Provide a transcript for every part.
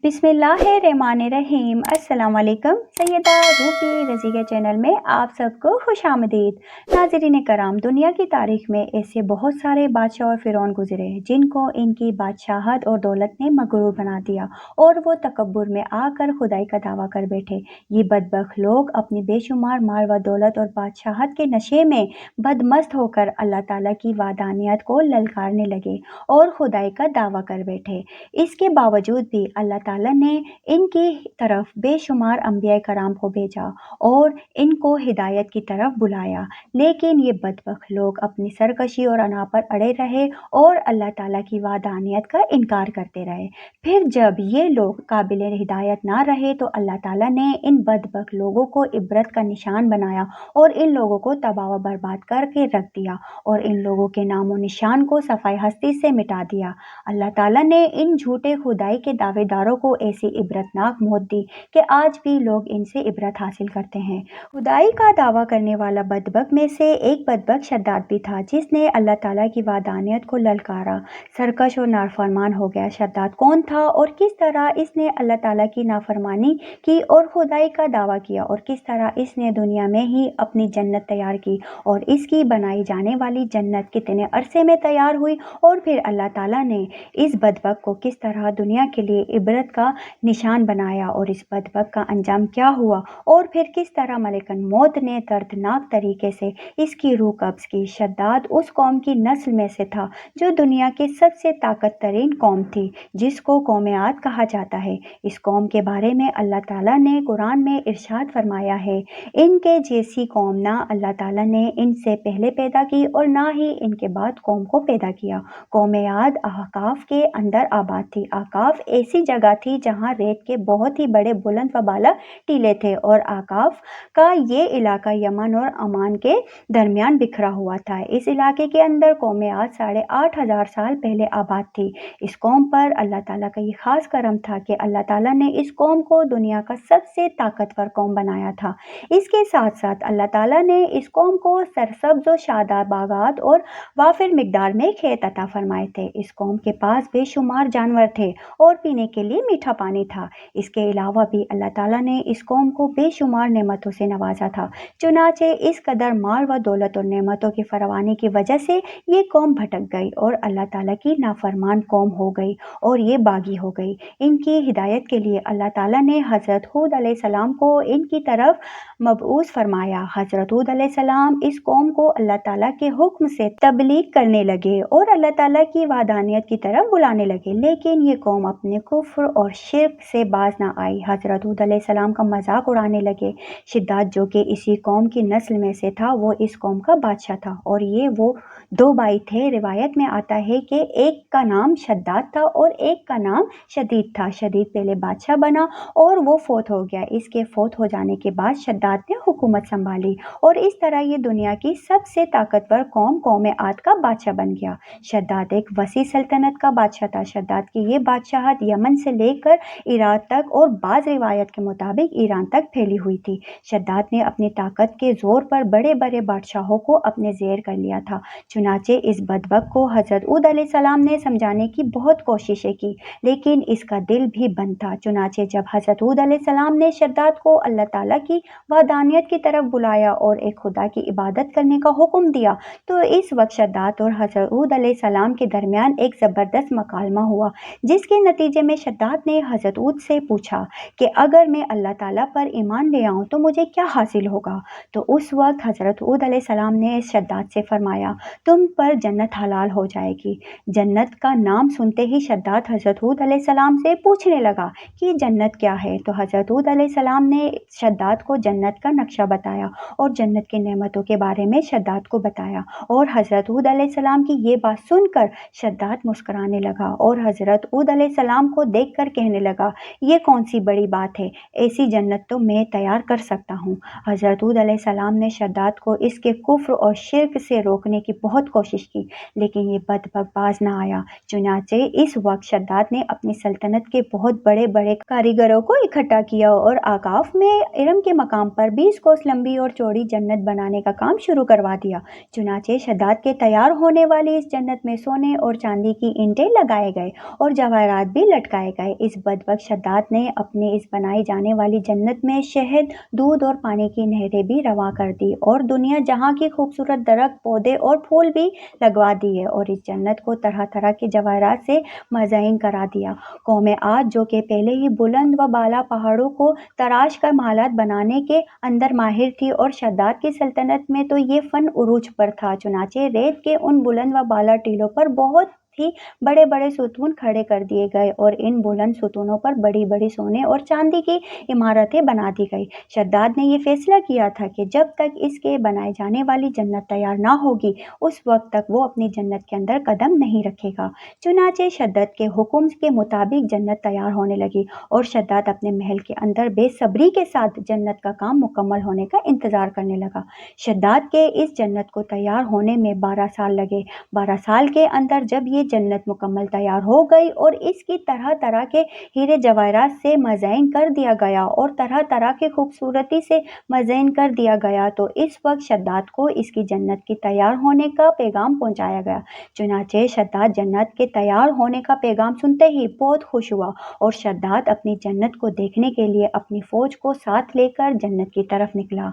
बिस्मिल्लाहिर्रहमानिर्रहीम। अस्सलाम वालेकुम। सैयदा रूबी रज़ी के चैनल में आप सबको खुश आमदीद। नाज़रीन कराम, दुनिया की तारीख में ऐसे बहुत सारे बादशाह और फ़िरौन गुजरे जिनको इनकी बादशाहत और दौलत ने मगरूर बना दिया और वो तकब्बुर में आकर खुदाई का दावा कर बैठे। ये बदबख्त लोग अपनी बेशुमार माल व दौलत और बादशाहत के नशे में बदमस्त होकर अल्लाह ताला की वादानियत को ललकारने लगे और खुदाई का दावा कर बैठे। इसके बावजूद भी अल्लाह ताला ने इनकी तरफ बेशुमार अंबिया कराम को भेजा और इनको हिदायत की तरफ बुलाया, लेकिन ये बदबख्त लोग अपनी सरकशी और अना पर अड़े रहे और अल्लाह ताला की वादानियत का इनकार करते रहे। फिर जब ये लोग काबिल हिदायत ना रहे तो अल्लाह ताला ने इन बदबख्त लोगों को इबरत का निशान बनाया और इन लोगों को तबाह व बर्बाद करके रख दिया और इन लोगों के नामो निशान को सफाई हस्ती से मिटा दिया। अल्लाह ताला ने इन झूठे खुदाई के दावेदारों को ऐसी इबरतनाक मौत दी कि आज भी लोग इनसे इबरत हासिल करते हैं। खुदाई का दावा करने वाला बदबख्त में से एक बदबख्त शद्दाद भी था, जिसने अल्लाह ताला की वादानियत को ललकारा, सरकश और नाफरमान हो गया। शद्दाद कौन था और किस तरह इसने अल्लाह ताला की नाफरमानी की और खुदाई का दावा किया और किस तरह इसने दुनिया में ही अपनी जन्नत तैयार की और इसकी बनाई जाने वाली जन्नत कितने अरसे में तैयार हुई और फिर अल्लाह ताला ने इस बदबख्त को किस तरह दुनिया के लिए इबरत का निशान बनाया और इस बदबख्त का अंजाम क्या हुआ और फिर किस तरह मलिकन मौत ने दर्दनाक तरीके से इसकी रूह कब्ज की। शद्दाद उस कौम की नस्ल में से था जो दुनिया की सबसे ताकत तरीन कौम थी, जिसको कौम आद कहा जाता है। इस कौम के बारे में अल्लाह ताला ने कुरान में इरशाद फरमाया है, इनके जैसी कौम ना अल्लाह ताला ने इनसे पहले पैदा की और ना ही इनके बाद कौम को पैदा किया। कौम आद अहकाफ के अंदर आबाद थी। अहकाफ ऐसी जगह थी जहाँ रेत के बहुत ही बड़े बुलंद व बाला टीले थे और अहकाफ का ये इलाका यमन और अमान के दरमियान बिखरा हुआ था। इस इलाके के अंदर कौम आद 8,500 साल पहले आबाद थी। इस कौम पर अल्लाह ताला का ये खास करम था कि अल्लाह ताला ने इस कौम को दुनिया का सबसे ताकतवर कौम बनाया था। इसके साथ साथ अल्लाह ताला ने इस कौम को सरसब्ज और शादाब बागात और वाफिर मिकदार में खेत अता फरमाए थे। इस कौम के पास बेशुमार जानवर थे और पीने के लिए मीठा पानी था। इसके अलावा भी अल्लाह ताला ने इस कौम को बेशुमार नेमतों से नवाजा था। चुनाचे इस कदर माल व दौलत और नेमतों की फरावानी की वजह से ये कौम भटक गई और अल्लाह ताला की नाफरमान कौम हो गई और ये बागी हो गई। इनकी हिदायत के लिए अल्लाह ताला ने हज़रत हूद अलैहिस्सलाम को इनकी तरफ मबऊस फरमाया। हज़रत हूद अलैहिस्सलाम इस कौम को अल्लाह ताला के हुक्म से तबलीग करने लगे और अल्लाह ताला की वादानियत की तरफ बुलाने लगे, लेकिन ये कौम अपने कुफ्र और शिर्क से बाज ना आई। हज़रत हूद अलैहिस्सलाम का मजाक उड़ाने लगे। शद्दाद जो कि इसी कौम की नस्ल में से था, वो इस कौम का बादशाह था और ये वो दो भाई थे। रिवायत में आता है कि एक का नाम शद्दाद था और एक का नाम शदीद था। शदीद पहले बादशाह बना और वो फौत हो गया। इसके फौत हो जाने के बाद शद्दाद ने हुकूमत संभाली और इस तरह ये दुनिया की सबसे ताकतवर कौम आद का बादशाह बन गया। शद्दाद एक वसी सल्तनत का बादशाह था। शद्दाद की ये बादशाहत यमन से लेकर इराक तक और बाज़ रिवायत के मुताबिक ईरान तक फैली हुई थी। शद्दाद ने अपनी ताकत के जोर पर बड़े बड़े बादशाहों को अपने ज़ेर कर लिया था। चुनाचे इस बदबख्त को हज़रत हूद अलैहिस्सलाम ने समझाने की बहुत कोशिशें की, लेकिन इसका दिल भी बंद था। चुनाचे जब हज़रत हूद अलैहिस्सलाम ने शद्दाद को अल्लाह ताला की वादानियत की तरफ बुलाया और एक खुदा की इबादत करने का हुक्म दिया, तो इस वक्त शद्दाद और हज़रत हूद अलैहिस्सलाम के दरमियान एक ज़बरदस्त मकालमा हुआ, जिसके नतीजे में शद्दाद ने हज़रत हूद से पूछा कि अगर मैं अल्लाह ताला पर ईमान ले आऊँ तो मुझे क्या हासिल होगा। तो उस वक्त हज़रत हूद अलैहिस्सलाम ने शद्दाद से फरमाया, तुम पर जन्नत हलाल हो जाएगी। जन्नत का नाम सुनते ही शद्दाद हज़रत हूद अलैहिस्सलाम से पूछने लगा कि जन्नत क्या है। तो हज़रत हूद अलैहिस्सलाम ने शद्दाद को जन्नत का नक्शा बताया और जन्नत की नेमतों के बारे में शद्दाद को बताया और हज़रत हूद अलैहिस्सलाम की ये बात सुनकर शद्दाद मुस्कुराने लगा और हज़रत हूद अलैहिस्सलाम को देखकर कहने लगा, ये कौन सी बड़ी बात है, ऐसी जन्नत तो मैं तैयार कर सकता हूँ। हज़रत हूद अलैहिस्सलाम ने शद्दाद को इसके कुफ्र और शिर्क से रोकने की बहुत कोशिश की, लेकिन ये बदबख्त बाज ना आया। चुनाचे इस वक्त शद्दाद ने अपनी सल्तनत के बहुत बड़े बड़े कारीगरों को इकट्ठा किया और आकाफ में इरम के मकाम पर 20 कोस लंबी और चौड़ी जन्नत बनाने का काम शुरू करवा दिया। चुनाचे शद्दाद के तैयार होने वाली इस जन्नत में सोने और चांदी की ईंटें लगाए गए और जवाहरात भी लटकाए गए। इस बदबख्त शद्दाद ने अपने इस बनाई जाने वाली जन्नत में शहद, दूध और पानी की नहरें भी रवा कर दी और दुनिया जहाँ की खूबसूरत दरख्त, पौधे और फूल भी लगवा दिए और इस जन्नत को तरह तरह के जवाहरात से मज़ीन करा दिया। कौम आद जो कि पहले ही बुलंद व बाला पहाड़ों को तराश कर महालात बनाने के अंदर माहिर थी और शद्दाद की सल्तनत में तो ये फ़न उरूज पर था। चुनाचे रेत के उन बुलंद व बाला टीलों पर बहुत ही बड़े बड़े सुतून खड़े कर दिए गए और इन बुलंद सुतूनों पर बड़ी बड़ी सोने और चांदी की इमारतें बना दी गई। शद्दाद ने यह फैसला किया था कि जब तक इसके बनाए जाने वाली जन्नत तैयार ना होगी उस वक्त तक वो अपनी जन्नत के अंदर कदम नहीं रखेगा। चुनाचे शद्दाद के हुक्म के मुताबिक जन्नत तैयार होने लगी और शद्दाद अपने महल के अंदर बेसब्री के साथ जन्नत का काम मुकम्मल होने का इंतज़ार करने लगा। शद्दाद के इस जन्नत को तैयार होने में 12 साल लगे। 12 साल के अंदर जब ये जन्नत मुकम्मल तैयार हो गई और इसकी तरह तरह के हीरे जवाहरात से मज़ीन कर दिया गया और तरह तरह की खूबसूरती से मज़ीन कर दिया गया तो इस वक्त शद्दाद को इसकी जन्नत की तैयार होने का पैगाम पहुंचाया गया। चुनाचे शद्दाद जन्नत के तैयार होने का पैगाम सुनते ही बहुत खुश हुआ और शद्दाद अपनी जन्नत को देखने के लिए अपनी फ़ौज को साथ लेकर जन्नत की तरफ निकला।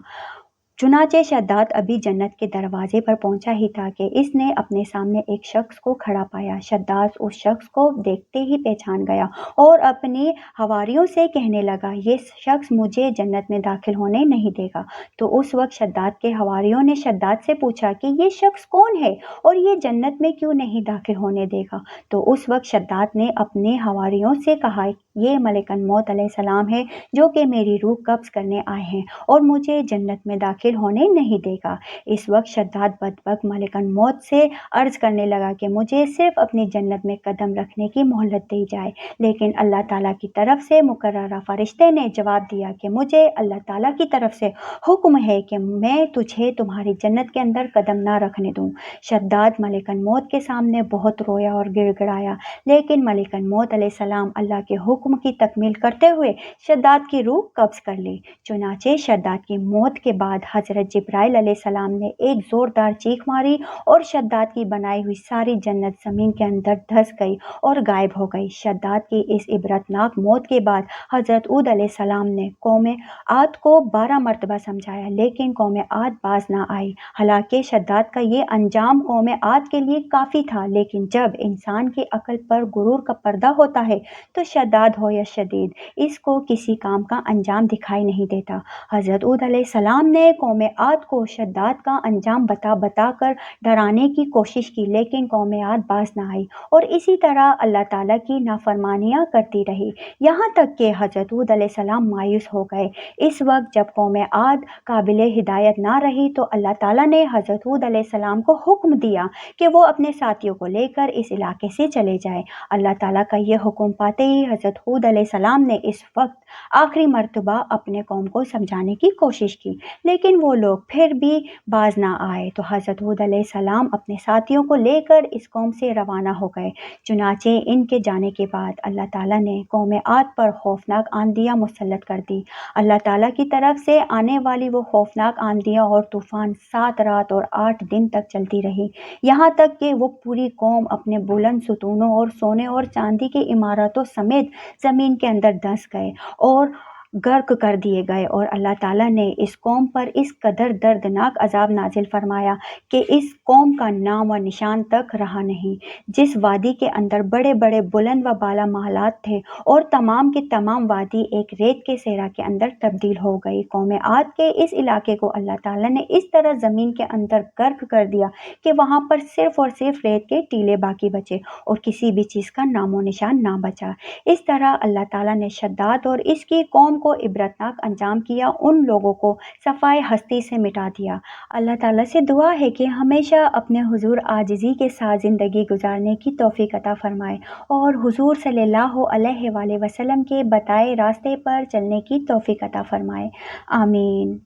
चुनाचे शद्दाद अभी जन्नत के दरवाजे पर पहुंचा ही था कि इसने अपने सामने एक शख्स को खड़ा पाया। शद्दाद उस शख्स को देखते ही पहचान गया और अपनी हवारियों से कहने लगा, ये शख्स मुझे जन्नत में दाखिल होने नहीं देगा। तो उस वक्त शद्दाद के हवारियों ने शद्दाद से पूछा कि ये शख्स कौन है और ये जन्नत में क्यों नहीं दाखिल होने देगा। तो उस वक्त शद्दाद ने अपने हवारियों से कहा, ये मलिकन मौत अलैहिस्सलाम है जो कि मेरी रूह कब्ज़ करने आए हैं और मुझे जन्नत में दाखिल होने नहीं देगा। इस वक्त शद्दाद बदबख्त मलिकन मौत से अर्ज़ करने लगा कि मुझे सिर्फ अपनी जन्नत में कदम रखने की मोहलत दी जाए। लेकिन अल्लाह ताला की तरफ से मुकर्ररा फरिश्ते ने जवाब दिया कि मुझे अल्लाह ताला की तरफ से हुक्म है कि मैं तुझे तुम्हारी जन्नत के अंदर कदम ना रखने दूँ। शद्दाद मलिकन मौत के सामने बहुत रोया और गिड़गिड़ाया, लेकिन मलिकन मौत अलैहिस्सलाम अल्लाह के हुक्म की तकमील करते हुए शद्दाद की रूह कब्ज़ कर ली। चुनाचे शद्दाद की मौत के बाद हज़रत जिब्राइल अलैहिस्सलाम ने एक ज़ोरदार चीख मारी और शद्दाद की बनाई हुई सारी जन्नत ज़मीन के अंदर धंस गई और गायब हो गई। शद्दाद की इस इबरतनाक मौत के बाद हज़रत हूद अलैहिस्सलाम ने कौम आद को 12 मरतबा समझाया, लेकिन कौम आद बाज ना आई। हालांकि शद्दाद का ये अंजाम कौम आद के लिए काफ़ी था, लेकिन जब इंसान की अक्ल पर गुरूर का पर्दा होता है तो शद्दाद हो या शदीद इसको किसी काम का अंजाम दिखाई नहीं देता। हज़रत हूद अलैहिस्सलाम ने कौम आद को शद्दाद का अंजाम बता बता कर डराने की कोशिश की, लेकिन कौम आद बाज ना आई और इसी तरह अल्लाह ताला की नाफरमानियाँ करती रही, यहाँ तक कि हज़रत हूद अलैहिस्सलाम मायूस हो गए। इस वक्त जब कौम आद काबिल हिदायत ना रही तो अल्लाह ताला ने हज़रत हूद अलैहिस्सलाम को हुक्म दिया कि वो अपने साथियों को लेकर इस इलाके से चले जाए। अल्लाह ताला का ये हुक्म पाते ही हज़रत हूद अलैहिस्सलाम ने इस वक्त आखिरी मर्तबा अपने कौम को समझाने की कोशिश की, लेकिन वो लोग फिर भी बाज ना आए। तो हज़रत हूद अलैहिस्सलाम अपने साथियों को लेकर इस कौम से रवाना हो गए। चुनाचे इनके जाने के बाद अल्लाह ताला ने कौम आद पर खौफनाक आंधियाँ मुसल्लत कर दी। अल्लाह ताला की तरफ से आने वाली वो खौफनाक आंधियाँ और तूफ़ान 7 रात और 8 दिन तक चलती रही, यहाँ तक कि वो पूरी कौम अपने बुलंद सुतूनों और सोने और चांदी की इमारतों समेत ज़मीन के अंदर धंस गए और गर्क कर दिए गए और अल्लाह ताला ने इस कौम पर इस कदर दर्दनाक अजाब नाजिल फरमाया कि इस कौम का नाम व निशान तक रहा नहीं। जिस वादी के अंदर बड़े बड़े बुलंद व बाला महलात थे और तमाम की तमाम वादी एक रेत के सेहरा के अंदर तब्दील हो गई। कौम आद के इस इलाके को अल्लाह ताला ने इस तरह ज़मीन के अंदर गर्क कर दिया कि वहाँ पर सिर्फ़ और सिर्फ रेत के टीले बाकी बचे और किसी भी चीज़ का नामो निशान ना बचा। इस तरह अल्लाह ताला ने शद्दाद और इसकी कौम को इबरतनाक अंजाम किया, उन लोगों को सफ़ाए हस्ती से मिटा दिया। अल्लाह ताला से दुआ है कि हमेशा अपने हुजूर आजिज़ी के साथ ज़िंदगी गुजारने की तौफ़ीक अता फ़रमाए और हुजूर सल्लल्लाहु अलैहि वसल्लम के बताए रास्ते पर चलने की तौफ़ीक अता फ़रमाए। आमीन।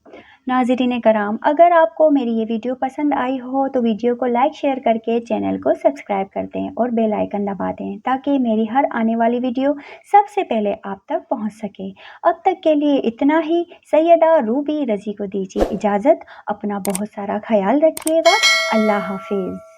नाज़रीन कराम, अगर आपको मेरी ये वीडियो पसंद आई हो तो वीडियो को लाइक शेयर करके चैनल को सब्सक्राइब कर दें और बेल आइकन दबा दें ताकि मेरी हर आने वाली वीडियो सबसे पहले आप तक पहुंच सके। अब तक के लिए इतना ही। सैयदा रूबी रज़ी को दीजिए इजाज़त। अपना बहुत सारा ख्याल रखिएगा। अल्लाह हाफिज़।